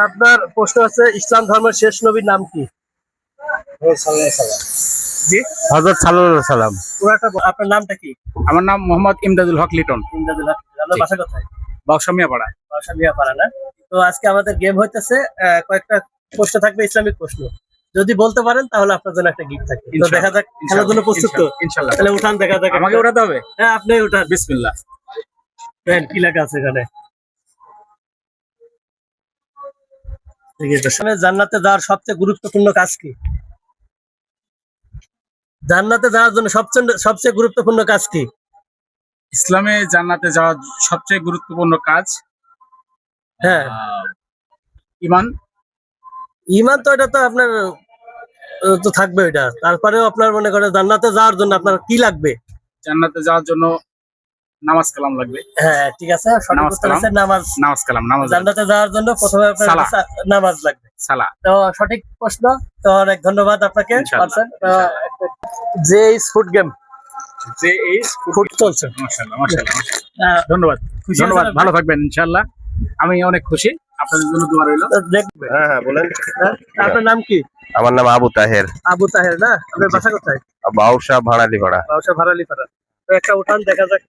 আপনার প্রশ্ন আছে, ইসলাম ধর্মের শেষ নবীর নাম কি? জি, হযরত সাল্লাল্লাহু আলাইহি সাল্লাম। পুরাটা আপনার নামটা কি? আমার নাম মোহাম্মদ ইমদাদুল হক লিটন। ইমদাদুল হক। আপনার জি। বাসা কোথায়? বাউসা মিয়াপাড়া। বাসা মিয়াপাড়া না? তো আজকে আমাদের গেম হইতেছে, কয়েকটা প্রশ্ন থাকবে, ইসলামিক প্রশ্ন। যদি বলতে পারেন তাহলে আপনার জন্য একটা গিফট থাকবে। তো দেখা যাক, খেলার জন্য প্রস্তুত তো? ইনশাআল্লাহ। তাহলে উঠান, দেখা যাক। আমাকে উঠাতে হবে? হ্যাঁ, আপনি উঠান। বিসমিল্লাহ। দেখেন কি লেখা আছে এখানে। ঠিক আছে। জান্নাতে যাওয়ার সবচেয়ে গুরুত্বপূর্ণ কাজ কি? জান্নাতে যাওয়ার জন্য সবচেয়ে গুরুত্বপূর্ণ কাজ কি? ইসলামে জান্নাতে যাওয়ার সবচেয়ে গুরুত্বপূর্ণ কাজ হ্যাঁ, ঈমান। ঈমান তো এটা তো আপনার তো থাকবে এটা। তারপরেও আপনার মনে করেন জান্নাতে যাওয়ার জন্য আপনার কি লাগবে? জান্নাতে যাওয়ার জন্য নামাজ কালাম লাগবে। হ্যাঁ, ঠিক আছে। সঠিক নামাজ উত্তর কালাম। হচ্ছে নামাজ। নামাজ কালাম, নামাজ। জান্নাতে যাওয়ার জন্য প্রথমে আপনার সালাহ। নামাজ লাগবে। সালাহ। তো সঠিক প্রশ্ন। তো অনেক ধন্যবাদ আপনাকে। ইনশাআল্লাহ। পারছেন। যে ফুড গেম যে এই ফুড চলছে। মাশাআল্লাহ, মাশাআল্লাহ। ধন্যবাদ। খুশি ধন্যবাদ, হয়েছেন? ভালো থাকবেন ইনশাআল্লাহ। আমি অনেক খুশি। আপনাদের জন্য দোয়া রইল। দেখবে। হ্যাঁ বলেন। আপনার নাম কি? আমার নাম আবু তাহের। আবু তাহের না? আপনার বাসা কোথায়? বাউসা ভাড়ালি ভাড়া। বাসা ভাড়ালিপাড়া। তো একটা উঠান, দেখা যাক।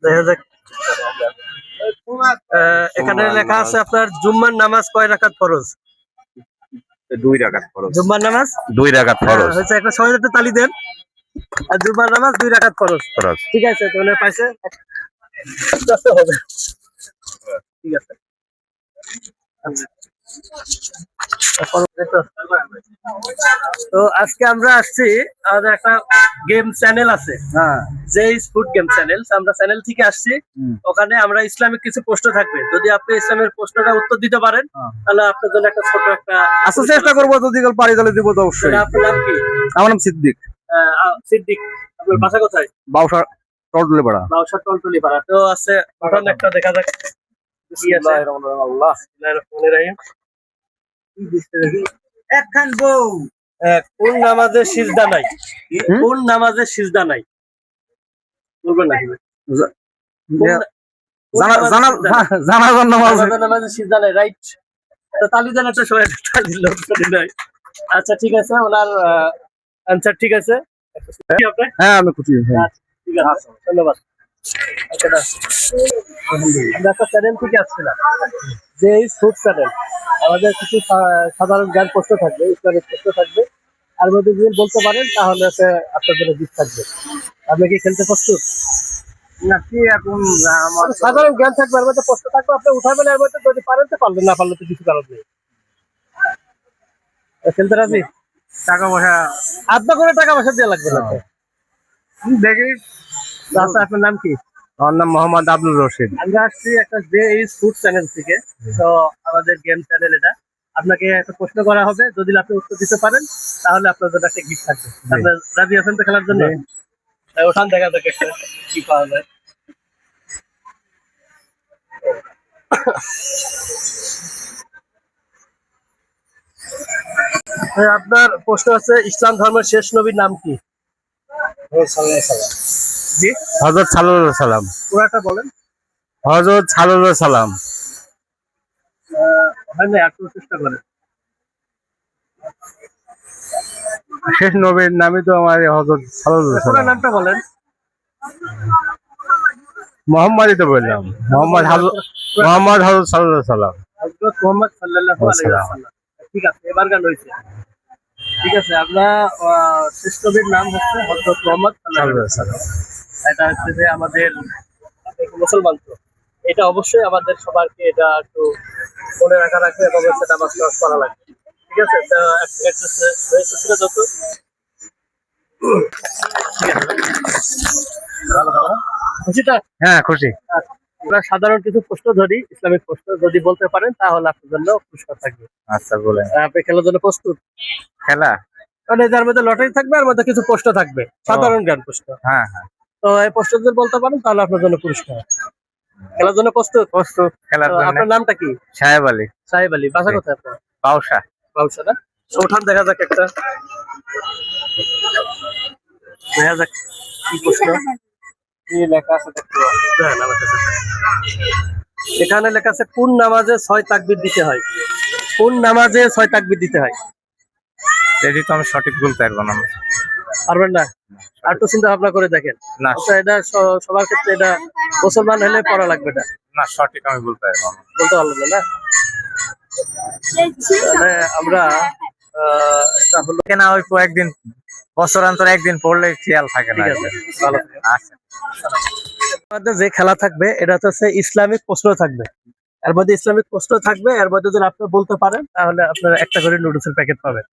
দেখা যাক। এখানে লেখা আছে আপনার জুম্মার নামাজ কয় রাকাত ফরজ? 2 রাকাত ফরজ। জুম্মার নামাজ 2 রাকাত ফরজ। হচ্ছে, একটা সবাই একটু তালি দেন। আর জুম্মার নামাজ 2 রাকাত ফরজ। ফরজ। ঠিক আছে, তাহলে পাইছে। আস্তে হবে। ঠিক আছে। আচ্ছা। তো আজকে আমরা আসছি, আমাদের একটা গেম চ্যানেল আছে, যে ফুড গেম চ্যানেল। আমরা চ্যানেল থেকে আসছি। ওখানে আমরা ইসলামিক কিছু প্রশ্ন থাকবে। যদি আপনি ইসলামের প্রশ্নটা উত্তর দিতে পারেন তাহলে আপনার জন্য একটা ছোট একটা চেষ্টা করবো, যদি পারি তাহলে দিব তো অবশ্যই। আপনার নাম কি? আমার নাম সিদ্দিক। সিদ্দিক। আপনার বাসা কোথায়? বাউসা টলটলি পাড়া। বাউসা টলটলি পাড়া। তো আছে, ওখানে একটা দেখা যাক কি আছে। আল্লাহ। বিসমিল্লাহির রহমানির রহিম। একখান বউ কোন নামাজে সিজদা নাই? কোন নামাজে সিজদা নাই? বলবেন না? জানাজার নামাজ। নামাজে সিজদা নাই, রাইট। তো তালি দেন একটা, সবাই তালি লোক তালি দেয়। আচ্ছা, ঠিক আছে। ওনার অ্যানসার ঠিক আছে। কি আপনি? হ্যাঁ আমি খুশি। আচ্ছা, ঠিক আছে। ধন্যবাদ। আমরা একটা চ্যানেল থেকে আসছিলাম, যে ফুড চ্যানেল। আমাদের কিছু সাধারণ জ্ঞান প্রশ্ন থাকবে, ইসলামিক প্রশ্ন থাকবে। আর মধ্যে যদি বলতে পারেন তাহলে আপনার জন্য গিফট থাকবে। আপনি কি খেলতে প্রস্তুত? নাকি এখন আমার সাধারণ জ্ঞান থাকবে, এর মধ্যে প্রশ্ন থাকবে, আপনি উঠাবেন। এর মধ্যে যদি পারেন তো পারবেন, না পারলে তো কিছু কারণ নেই। খেলতে রাজি? টাকা পয়সা আপনার করে টাকা পয়সা দেওয়া লাগবে না। দেখি। আচ্ছা, আপনার নাম কি? আমার নাম মোহাম্মদ আব্দুল রশিদ। আমরা আসছি একটা যে ফুড চ্যানেল থেকে। তো আমাদের গেম চ্যানেল এটা। আপনাকে একটা প্রশ্ন করা হবে, যদি আপনি উত্তর দিতে পারেন তাহলে আপনার জন্য একটা গিফট থাকবে। আপনার রাজি আছেন তো খেলার জন্য? ওখান দেখা যাক একটা কি পাওয়া যায়। আপনার প্রশ্ন আছে, ইসলাম ধর্মের শেষ নবীর নাম কি? জি, হযরত সাল্লাল্লাহু আলাইহি সাল্লাম। পুরাটা বলেন। হযরত সাল্লাল্লাহু আলাইহি সাল্লাম। হয় না, একটু চেষ্টা করেন। শেষ নবীর নামই তো আমার হযরত সাল্লাল্লাহু আলাইহি পুরো সাল্লাম। নামটা বলেন। মোহাম্মদই তো বললাম। মোহাম্মদ হযরত সাল্লাল্লাহু আলাইহি সাল্লাম। হযরত মুহাম্মদ সাল্লাল্লাহু আলাইহি ওয়াসাল্লাম। ঠিক আছে, এবার গান হয়েছে। ঠিক আছে, আমরা শেষ নবীর নাম হচ্ছে হযরত মুহাম্মদ সাল্লাল্লাহু আলাইহি ওয়াসাল্লাম। এটা হচ্ছে যে আমাদের মুসলমান তো, এটা অবশ্যই আমাদের সবাইকে এটা একটু মনে রাখা রাখবে, এবং হচ্ছে নামাজ টামাজ পড়া লাগবে। ঠিক আছে, খুশিটা? হ্যাঁ খুশি। আমরা সাধারণ কিছু প্রশ্ন ধরি, ইসলামিক প্রশ্ন। যদি বলতে পারেন তাহলে আপনার জন্য পুরস্কার থাকবে। আচ্ছা বলেন। আপনি খেলার জন্য প্রস্তুত? খেলা? মানে যার মধ্যে লটারি থাকবে, আর মধ্যে কিছু প্রশ্ন থাকবে, সাধারণ জ্ঞান প্রশ্ন। হ্যাঁ হ্যাঁ। তো এই প্রশ্ন যদি বলতে পারেন তাহলে আপনার জন্য পুরস্কার। খেলার জন্য প্রস্তুত? প্রস্তুত খেলার তো জন্য। আপনার নামটা কি? সাহেব আলী। সাহেব আলী। বাসা কোথায় আপনার? বাউসা। বাউসা না? ওঠান, দেখা যাক একটা। দেখা যাক কি প্রশ্ন, কি লেখা আছে দেখতে পাবো। হ্যাঁ, আমার কাছে। এখানে লেখা আছে কোন নামাজে 6 তাকবীর দিতে হয়? কোন নামাজে 6 তাকবীর দিতে হয়? এটি তো আমি সঠিক বলতে পারবো না। পারবেন না? আর একটু চিন্তা ভাবনা করে দেখেন। না আচ্ছা, এটা সবার ক্ষেত্রে এটা মুসলমান হলে পড়া লাগবে এটা। না সঠিক আমি বলতে পারবো না। বলতে পারলেন না? তাহলে আমরা এটা হলো। না ওই কয়েকদিন বছর অন্তর একদিন পড়লে খেয়াল থাকে না। ঠিক আছে, ভালো থাকেন। আচ্ছা। আমাদের যে খেলা থাকবে এটা হচ্ছে ইসলামিক প্রশ্ন থাকবে। এর মধ্যে ইসলামিক প্রশ্ন থাকবে, এর মধ্যে যদি আপনি বলতে পারেন তাহলে আপনার একটা করে নুডলসের প্যাকেট পাবেন।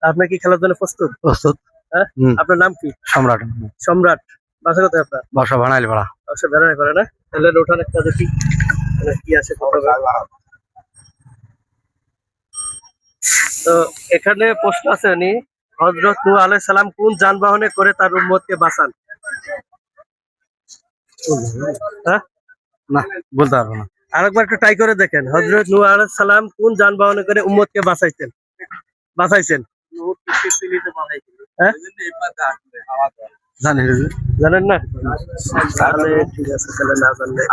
আপনি কি খেলার জন্য প্রস্তুত? প্রস্তুত। হ্যাঁ, আপনার নাম কি? সম্রাট। সম্রাট। বাসা কোথায় আপনার? বর্ষা বানাইল পাড়া। অবশ্য বেড়ায় করে না, তাহলে ওঠান একটা দেখি মানে কি আছে কত বড়। তো এখানে প্রশ্ন আছে নি, হযরত নূহ আলাইহিস সালাম কোন যানবাহনে করে তার উম্মতকে বাঁচান? হ্যাঁ, না বলতে পারবো না। আরেকবার একটু ট্রাই করে দেখেন, হযরত নূহ আলাইহিস সালাম কোন যানবাহনে করে উম্মতকে বাঁচাইছেন? হ্যাঁ, জানি জানেন না? তাহলে ঠিক আছে, তাহলে না জানলে